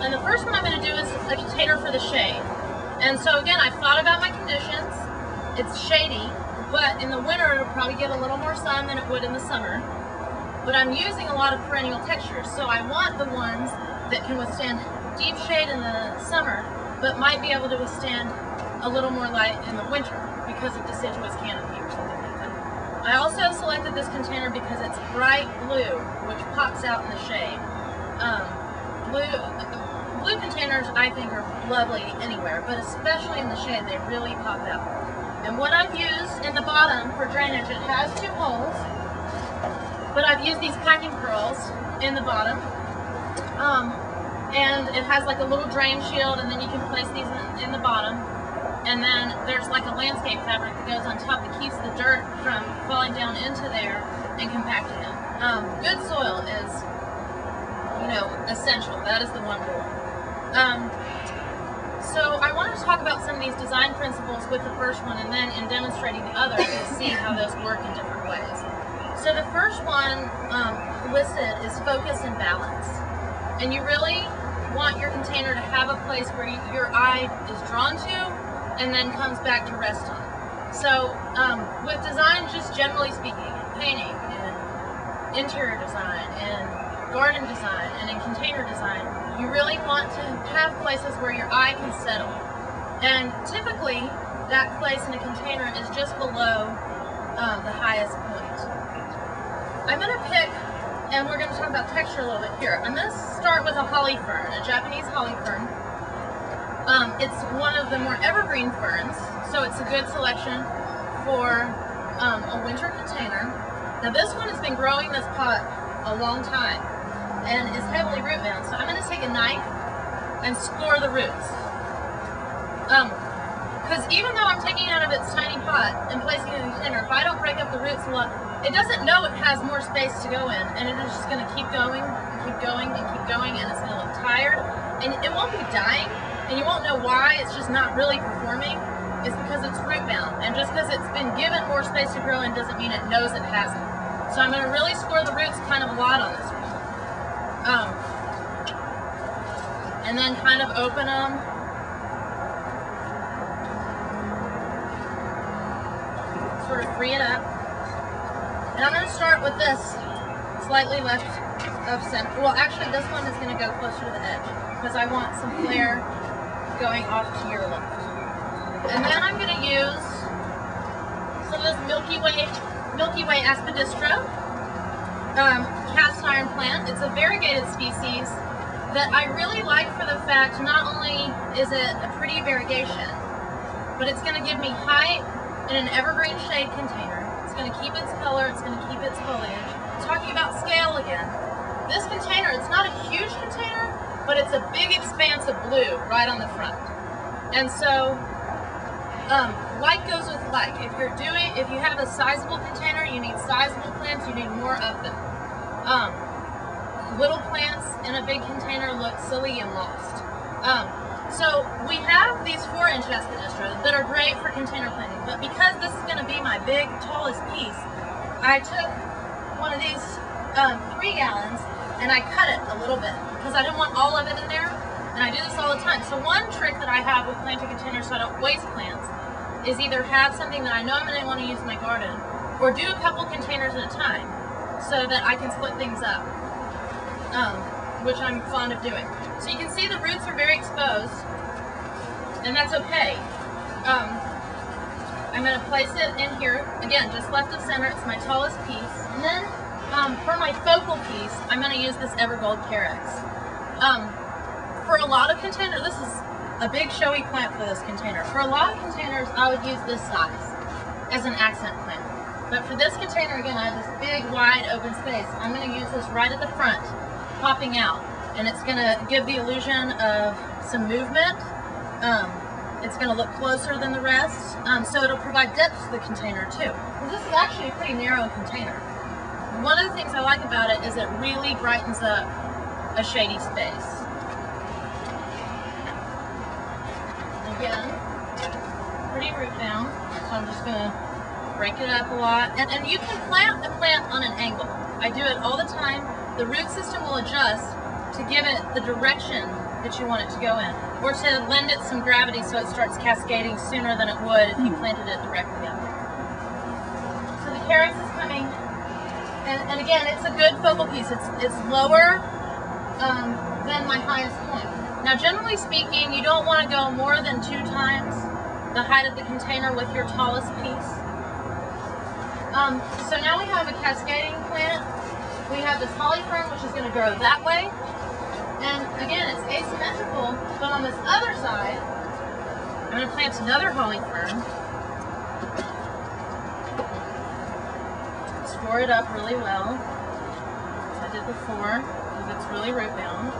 And the first one I'm going to do is a container for the shade. And so again, I've thought about my conditions. It's shady, but in the winter it'll probably get a little more sun than it would in the summer. But I'm using a lot of perennial textures, so I want the ones that can withstand deep shade in the summer, but might be able to withstand a little more light in the winter because of deciduous canopy or something like that. I also selected this container because it's bright blue, which pops out in the shade. Blue containers I think are lovely anywhere, but especially in the shade they really pop out. And what I've used in the bottom for drainage, it has 2 holes, but I've used these packing pearls in the bottom. And it has like a little drain shield, and then you can place these in the bottom. And then there's like a landscape fabric that goes on top that keeps the dirt from falling down into there and compacting it. Good soil is, essential. That is the one rule. So I wanted to talk about some of these design principles with the first one, and then in demonstrating the other to see how those work in different ways. So the first one listed is focus and balance. And you really want your container to have a place where your eye is drawn to and then comes back to rest on. So with design, just generally speaking, painting and interior design and garden design and in container design, you really want to have places where your eye can settle. And typically, that place in a container is just below the highest point. I'm going to pick, and we're going to talk about texture a little bit here. I'm going to start with a holly fern, a Japanese holly fern. It's one of the more evergreen ferns, so it's a good selection for a winter container. Now this one has been growing this pot a long time and is heavily root bound, so I'm going to take a knife and score the roots. Because even though I'm taking it out of its tiny pot and placing it in the container, if I don't break up the roots a lot, it doesn't know it has more space to go in, and it is just going to keep going, and keep going, and keep going, and it's going to look tired, and it won't be dying, and you won't know why. It's just not really performing. It's because it's root bound, and just because it's been given more space to grow in doesn't mean it knows it hasn't. So I'm going to really score the roots kind of a lot on this one. And then kind of open them. Sort of free it up. And I'm going to start with this slightly left of center. Well, actually this one is going to go closer to the edge because I want some flare going off to your left. And then I'm going to use some of this Milky Way aspidistra cast iron plant. It's a variegated species that I really like for the fact not only is it a pretty variegation, but it's going to give me height in an evergreen shade container. It's going to keep its color, it's going to keep its foliage. Talking about scale again, this container, it's not a huge container, but it's a big expanse of blue right on the front. And so, like goes with like. If you have a sizable container, you need sizable plants, you need more of them. Little plants in a big container look silly and lost. So we have these 4-inch aspidistra that are great for container planting, but because this is going to be my big, tallest piece, I took one of these 3 gallons and I cut it a little bit because I didn't want all of it in there, and I do this all the time. So one trick that I have with planting containers so I don't waste plants is either have something that I know I'm going to want to use in my garden, or do a couple containers at a time so that I can split things up, which I'm fond of doing. So you can see the roots are very exposed, and that's okay. I'm going to place it in here, again, just left of center. It's my tallest piece. And then for my focal piece, I'm going to use this Evergold Carex. For a lot of containers, this is a big showy plant for this container. For a lot of containers, I would use this size as an accent plant. But for this container, again, I have this big, wide, open space. I'm going to use this right at the front, popping out. And it's going to give the illusion of some movement. It's going to look closer than the rest. So it'll provide depth to the container, too. This is actually a pretty narrow container. One of the things I like about it is it really brightens up a shady space. Again, pretty root bound, so I'm just going to break it up a lot. And you can plant the plant on an angle. I do it all the time. The root system will adjust to give it the direction that you want it to go in, or to lend it some gravity so it starts cascading sooner than it would if you planted it directly up there. So the carex is coming, and again, it's a good focal piece. It's lower than my highest point. Now, generally speaking, you don't want to go more than 2 times the height of the container with your tallest piece. So now we have a cascading plant. We have this holly fern, which is going to grow that way. And again, it's asymmetrical, but on this other side, I'm going to plant another holly fern. Store it up really well, as I did before, because it's really root bound.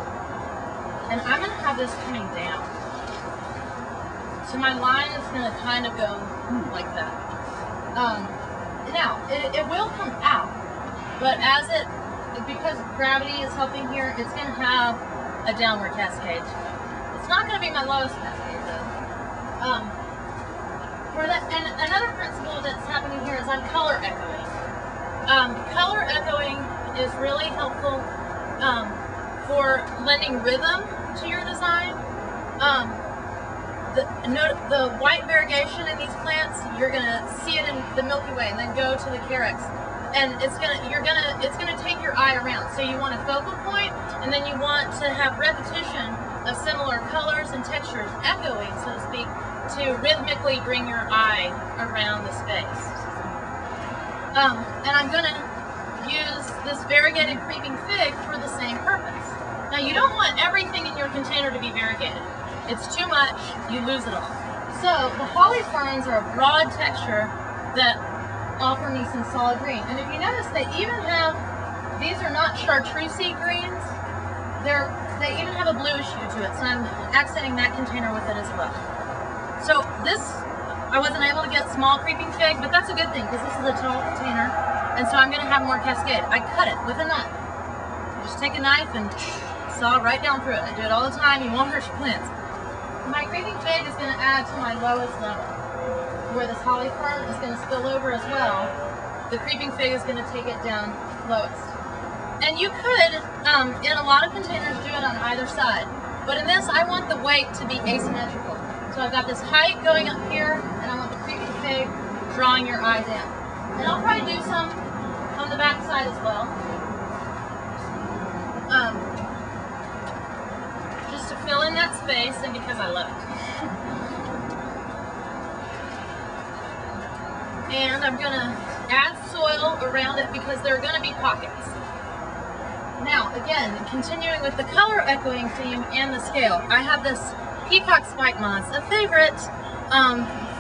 And I'm going to have this coming down. So my line is going to kind of go like that. Now, it will come out, but as because gravity is helping here, it's going to have a downward cascade. It's not going to be my lowest cascade though. And another principle that's happening here is I'm color echoing. Color echoing is really helpful for lending rhythm to your design. The white variegation in these plants, you're gonna see it in the Milky Way, and then go to the carex, and it's gonna take your eye around. So you want a focal point, and then you want to have repetition of similar colors and textures, echoing, so to speak, to rhythmically bring your eye around the space. And I'm gonna use this variegated creeping fig for the same purpose. Now, you don't want everything in your container to be variegated. It's too much, you lose it all. So the holly ferns are a broad texture that offer me some solid green. And if you notice, they even have, these are not chartreusey greens, they even have a bluish hue to it, so I'm accenting that container with it as well. So this, I wasn't able to get small creeping fig, but that's a good thing because this is a tall container, and so I'm going to have more cascade. I cut it with a knife. Just take a knife and saw right down through it. I do it all the time, you won't hurt your plants. My creeping fig is going to add to my lowest level, where this holly fern is going to spill over as well. The creeping fig is going to take it down lowest. And you could, in a lot of containers, do it on either side. But in this, I want the weight to be asymmetrical. So I've got this height going up here, and I want the creeping fig drawing your eye down. And I'll probably do some on the back side as well. Just to fill in that space, and because I love it. And I'm going to add soil around it because there are going to be pockets. Now, again, continuing with the color echoing theme and the scale, I have this peacock spike moss, a favorite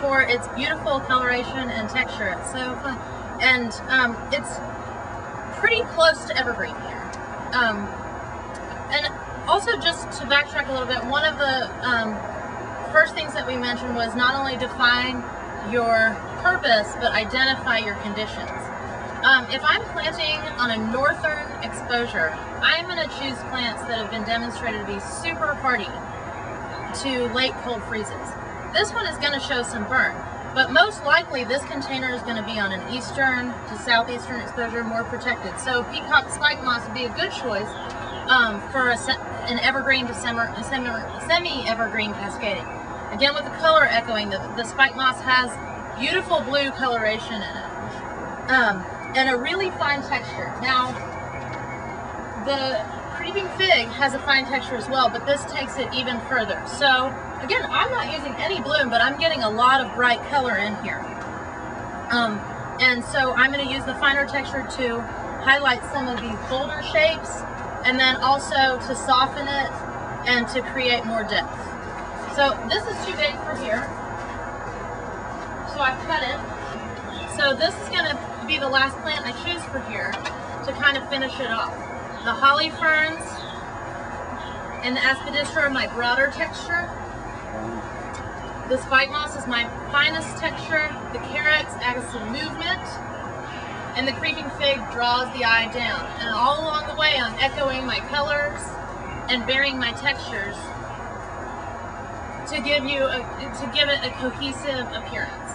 for its beautiful coloration and texture. It's so fun. And it's pretty close to evergreen here. And also, just to backtrack a little bit, one of the first things that we mentioned was not only define your purpose, but identify your conditions. If I'm planting on a northern exposure, I'm going to choose plants that have been demonstrated to be super hardy to late cold freezes. This one is going to show some burn, but most likely this container is going to be on an eastern to southeastern exposure, more protected. So peacock spike moss would be a good choice for an evergreen to semi-evergreen cascading. Again, with the color echoing, the spike moss has beautiful blue coloration in it. And a really fine texture. Now, the creeping fig has a fine texture as well, but this takes it even further. So, again, I'm not using any bloom, but I'm getting a lot of bright color in here. And so I'm going to use the finer texture to highlight some of these bolder shapes, and then also to soften it and to create more depth. So this is too big for here, so I've cut it. So this is going to be the last plant I choose for here to kind of finish it off. The holly ferns and the aspidistra are my broader texture. The spike moss is my finest texture. The carex adds some movement, and the creeping fig draws the eye down. And all along the way, I'm echoing my colors and varying my textures to give it a cohesive appearance.